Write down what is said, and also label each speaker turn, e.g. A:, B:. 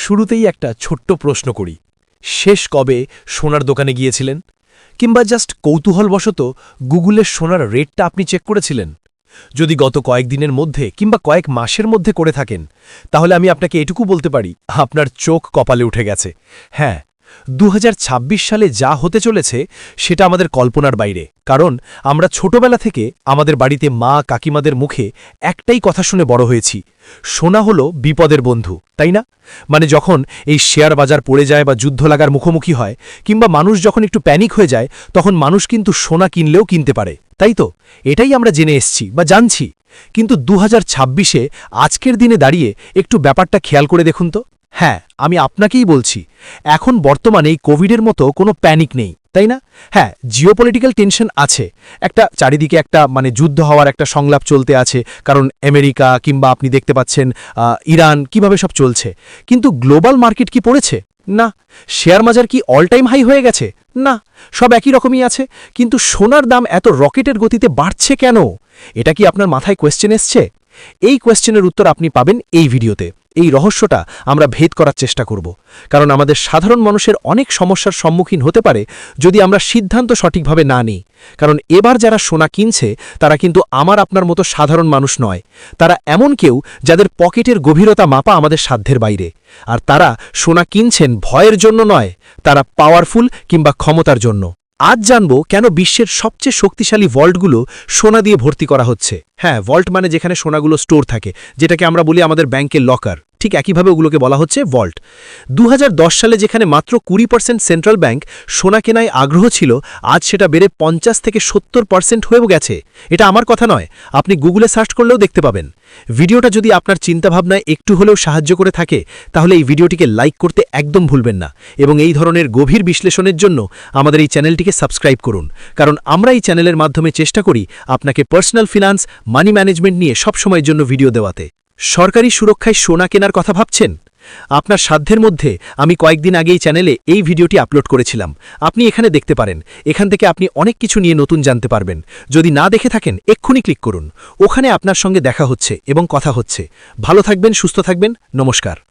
A: শুরুতেই একটা ছোট্ট প্রশ্ন করি, শেষ কবে সোনার দোকানে গিয়েছিলেন? কিংবা জাস্ট কৌতূহলবশত গুগলের সোনার রেটটা আপনি চেক করেছিলেন? যদি গত কয়েকদিনের মধ্যে কিংবা কয়েক মাসের মধ্যে করে থাকেন, তাহলে আমি আপনাকে এটুকু বলতে পারি, আপনার চোখ কপালে উঠে গেছে। হ্যাঁ, 2026 সালে যা হতে চলেছে সেটা আমাদের কল্পনার বাইরে। কারণ আমরা ছোটবেলা থেকে আমাদের বাড়িতে মা কাকিমাদের মুখে একটাই কথা শুনে বড় হয়েছি, সোনা হলো বিপদের বন্ধু, তাই না? মানে যখন এই শেয়ার বাজার পড়ে যায় বা যুদ্ধ লাগার মুখোমুখি হয়, কিংবা মানুষ যখন একটু প্যানিক হয়ে যায়, তখন মানুষ কিন্তু সোনা কিনলেও কিনতে পারে, তাই তো? এটাই আমরা জেনে এসছি বা জানছি। কিন্তু 2026-এ আজকের দিনে দাঁড়িয়ে একটু ব্যাপারটা খেয়াল করে দেখুন তো। হ্যাঁ, আমি আপনাকেই বলছি, এখন বর্তমানে এই কোভিডের মতো কোনো প্যানিক নেই, তাই না? হ্যাঁ, জিওপলিটিক্যাল টেনশন আছে, একটা চারিদিকে একটা যুদ্ধ হওয়ার একটা সংলাপ চলতে আছে, কারণ আমেরিকা কিংবা আপনি দেখতে পাচ্ছেন ইরান কিভাবে সব চলছে। কিন্তু গ্লোবাল মার্কেট কি পড়েছে? না। শেয়ার বাজার কি অল টাইম হাই হয়ে গেছে? না, সব একই রকমই আছে। কিন্তু সোনার দাম এত রকেটের গতিতে বাড়ছে কেন? এটা কি আপনার মাথায় কোয়েশ্চেন এসছে? এই কোয়েশ্চেনের উত্তর আপনি পাবেন এই ভিডিওতে। এই রহস্যটা আমরা ভেদ করার চেষ্টা করব, কারণ আমাদের সাধারণ মানুষের অনেক সমস্যার সম্মুখীন হতে পারে যদি আমরা সিদ্ধান্ত সঠিকভাবে না নিই। কারণ এবার যারা সোনা কিনছে তারা কিন্তু আমার আপনার মতো সাধারণ মানুষ নয়, তারা এমন কেউ যাদের পকেটের গভীরতা মাপা আমাদের সাধ্যের বাইরে। আর তারা সোনা কিনছেন ভয়ের জন্য নয়, তারা পাওয়ারফুল কিংবা ক্ষমতার জন্য। আজ জানব কেন বিশ্বের সবচেয়ে শক্তিশালী ভল্টগুলো সোনা দিয়ে ভর্তি করা হচ্ছে। হ্যাঁ, ভল্ট মানে যেখানে সোনাগুলো স্টোর থাকে, যেটাকে আমরা বলি আমাদের ব্যাংকের লকার, ঠিক একইভাবে ওগুলোকে বলা হচ্ছে ভল্ট। 2010 সালে যেখানে মাত্র 20% সেন্ট্রাল ব্যাংক সোনা কেনায় আগ্রহ ছিল, আজ সেটা বেড়ে 50 থেকে 70% হয়েও গেছে। এটা আমার কথা নয়, আপনি গুগলে সার্চ করলেও দেখতে পাবেন। ভিডিওটা যদি আপনার চিন্তাভাবনায় একটু হলেও সাহায্য করে থাকে, তাহলে এই ভিডিওটিকে লাইক করতে একদম ভুলবেন না, এবং এই ধরনের গভীর বিশ্লেষণের জন্য আমাদের এই চ্যানেলটিকে সাবস্ক্রাইব করুন। কারণ আমরা এই চ্যানেলের মাধ্যমে চেষ্টা করি আপনাকে পার্সোনাল ফিনান্স, মানি ম্যানেজমেন্ট নিয়ে সবসময়ের জন্য ভিডিও দেওয়াতে। সরকারি সুরক্ষায় সোনা কেনার কথা ভাবছেন? আপনার সাধ্যের মধ্যে আমি কয়েকদিন আগে এই চ্যানেলে এই ভিডিওটি আপলোড করেছিলাম, আপনি এখানে দেখতে পারেন। এখান থেকে আপনি অনেক কিছু নিয়ে নতুন জানতে পারবেন। যদি না দেখে থাকেন, এক্ষুনি ক্লিক করুন, ওখানে আপনার সঙ্গে দেখা হচ্ছে এবং কথা হচ্ছে। ভালো থাকবেন, সুস্থ থাকবেন, নমস্কার।